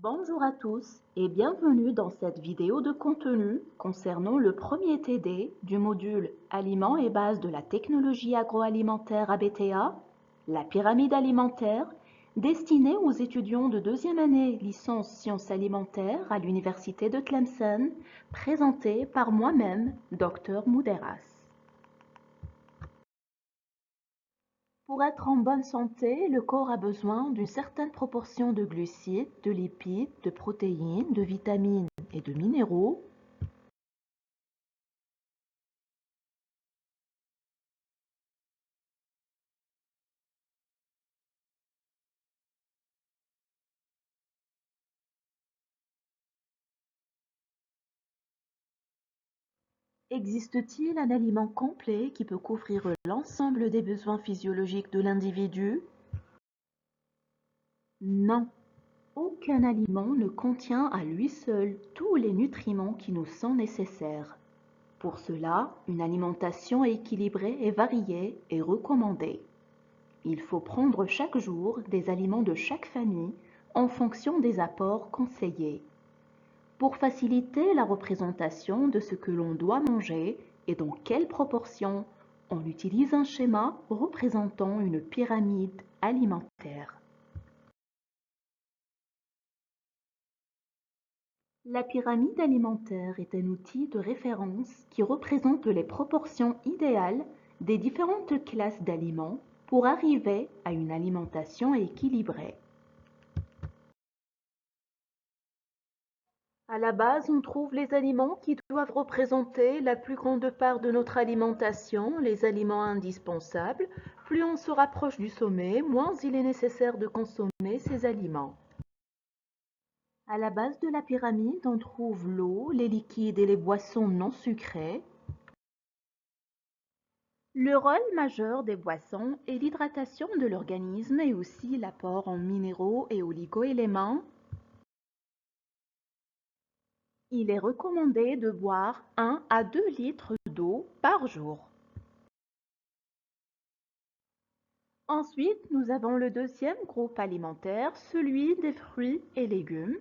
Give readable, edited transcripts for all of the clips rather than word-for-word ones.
Bonjour à tous et bienvenue dans cette vidéo de contenu concernant le premier TD du module Aliments et bases de la technologie agroalimentaire ABTA, la pyramide alimentaire, destinée aux étudiants de deuxième année licence sciences alimentaires à l'université de Tlemcen, présenté par moi-même, Dr Mouderas. Pour être en bonne santé, le corps a besoin d'une certaine proportion de glucides, de lipides, de protéines, de vitamines et de minéraux. Existe-t-il un aliment complet qui peut couvrir l'ensemble des besoins physiologiques de l'individu? Non. Aucun aliment ne contient à lui seul tous les nutriments qui nous sont nécessaires. Pour cela, une alimentation équilibrée et variée est recommandée. Il faut prendre chaque jour des aliments de chaque famille en fonction des apports conseillés. Pour faciliter la représentation de ce que l'on doit manger et dans quelle proportion, on utilise un schéma représentant une pyramide alimentaire. La pyramide alimentaire est un outil de référence qui représente les proportions idéales des différentes classes d'aliments pour arriver à une alimentation équilibrée. À la base, on trouve les aliments qui doivent représenter la plus grande part de notre alimentation, les aliments indispensables. Plus on se rapproche du sommet, moins il est nécessaire de consommer ces aliments. À la base de la pyramide, on trouve l'eau, les liquides et les boissons non sucrées. Le rôle majeur des boissons est l'hydratation de l'organisme et aussi l'apport en minéraux et oligo-éléments. Il est recommandé de boire 1 à 2 litres d'eau par jour. Ensuite, nous avons le deuxième groupe alimentaire, celui des fruits et légumes.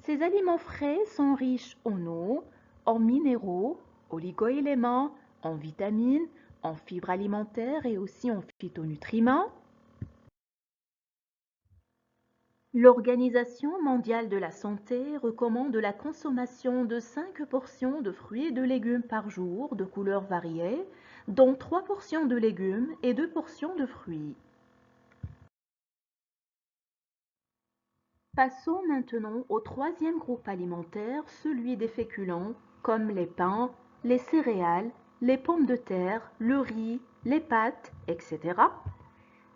Ces aliments frais sont riches en eau, en minéraux, oligo-éléments, en vitamines, en fibres alimentaires et aussi en phytonutriments. L'Organisation mondiale de la santé recommande la consommation de 5 portions de fruits et de légumes par jour de couleurs variées, dont 3 portions de légumes et 2 portions de fruits. Passons maintenant au troisième groupe alimentaire, celui des féculents, comme les pains, les céréales, les pommes de terre, le riz, les pâtes, etc.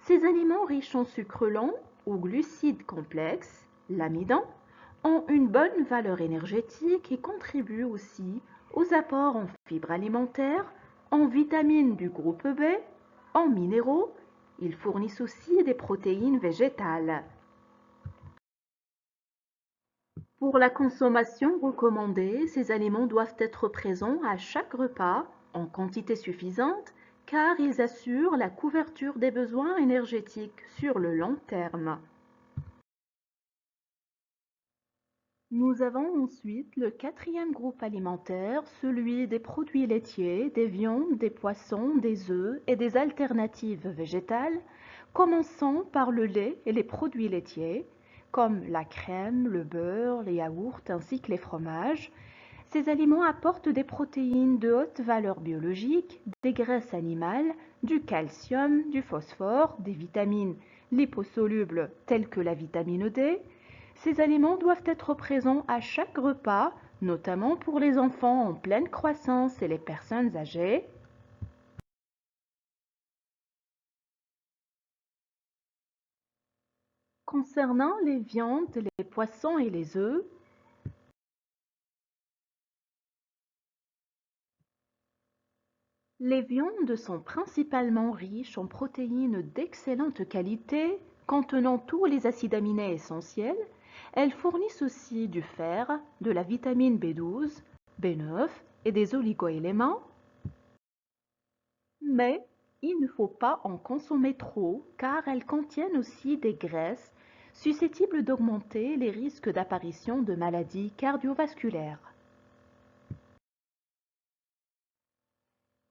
Ces aliments riches en sucre lent ou glucides complexes, l'amidon, ont une bonne valeur énergétique et contribuent aussi aux apports en fibres alimentaires, en vitamines du groupe B, en minéraux. Ils fournissent aussi des protéines végétales. Pour la consommation recommandée, ces aliments doivent être présents à chaque repas en quantité suffisante car ils assurent la couverture des besoins énergétiques sur le long terme. Nous avons ensuite le quatrième groupe alimentaire, celui des produits laitiers, des viandes, des poissons, des œufs et des alternatives végétales, commençant par le lait et les produits laitiers, comme la crème, le beurre, les yaourts ainsi que les fromages. Ces aliments apportent des protéines de haute valeur biologique, des graisses animales, du calcium, du phosphore, des vitamines liposolubles telles que la vitamine D. Ces aliments doivent être présents à chaque repas, notamment pour les enfants en pleine croissance et les personnes âgées. Concernant les viandes, les poissons et les œufs, les viandes sont principalement riches en protéines d'excellente qualité, contenant tous les acides aminés essentiels. Elles fournissent aussi du fer, de la vitamine B12, B9 et des oligoéléments. Mais il ne faut pas en consommer trop car elles contiennent aussi des graisses, susceptibles d'augmenter les risques d'apparition de maladies cardiovasculaires.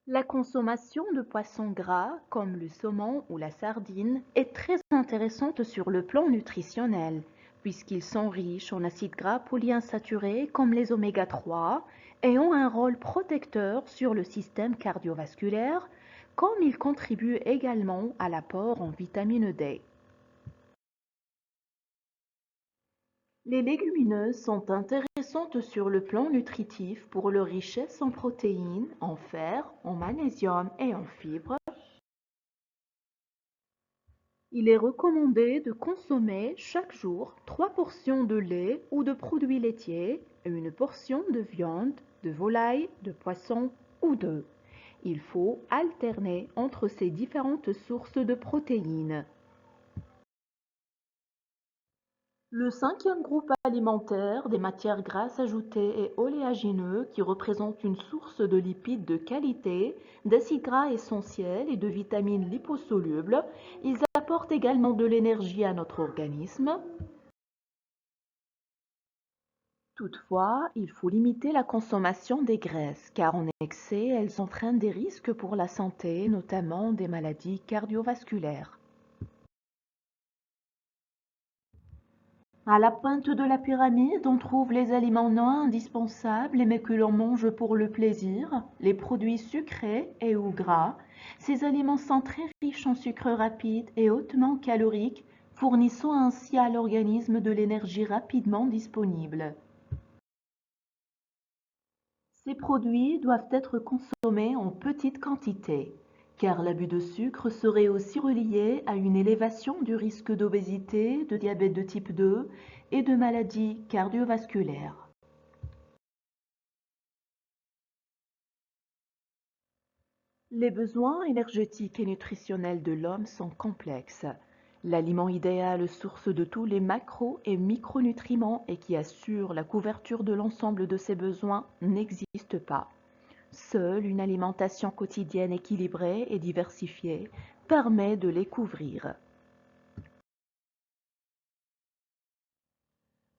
La consommation de poissons gras, comme le saumon ou la sardine, est très intéressante sur le plan nutritionnel, puisqu'ils sont riches en acides gras polyinsaturés comme les oméga 3 et ont un rôle protecteur sur le système cardiovasculaire, comme ils contribuent également à l'apport en vitamine D. Les légumineuses sont intéressantes sur le plan nutritif pour leur richesse en protéines, en fer, en magnésium et en fibres. Il est recommandé de consommer chaque jour 3 portions de lait ou de produits laitiers et une portion de viande, de volaille, de poisson ou d'œufs. Il faut alterner entre ces différentes sources de protéines. Le cinquième groupe alimentaire des matières grasses ajoutées et oléagineux qui représentent une source de lipides de qualité, d'acides gras essentiels et de vitamines liposolubles, ils apportent également de l'énergie à notre organisme. Toutefois, il faut limiter la consommation des graisses car en excès, elles entraînent des risques pour la santé, notamment des maladies cardiovasculaires. À la pointe de la pyramide, on trouve les aliments non indispensables mais que l'on mange pour le plaisir, les produits sucrés et ou gras. Ces aliments sont très riches en sucre rapide et hautement caloriques, fournissant ainsi à l'organisme de l'énergie rapidement disponible. Ces produits doivent être consommés en petite quantité, car l'abus de sucre serait aussi relié à une élévation du risque d'obésité, de diabète de type 2 et de maladies cardiovasculaires. Les besoins énergétiques et nutritionnels de l'homme sont complexes. L'aliment idéal, source de tous les macro- et micronutriments et qui assure la couverture de l'ensemble de ses besoins, n'existe pas. Seule une alimentation quotidienne équilibrée et diversifiée permet de les couvrir.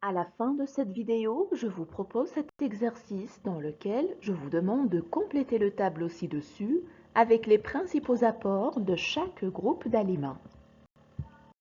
À la fin de cette vidéo, je vous propose cet exercice dans lequel je vous demande de compléter le tableau ci-dessus avec les principaux apports de chaque groupe d'aliments.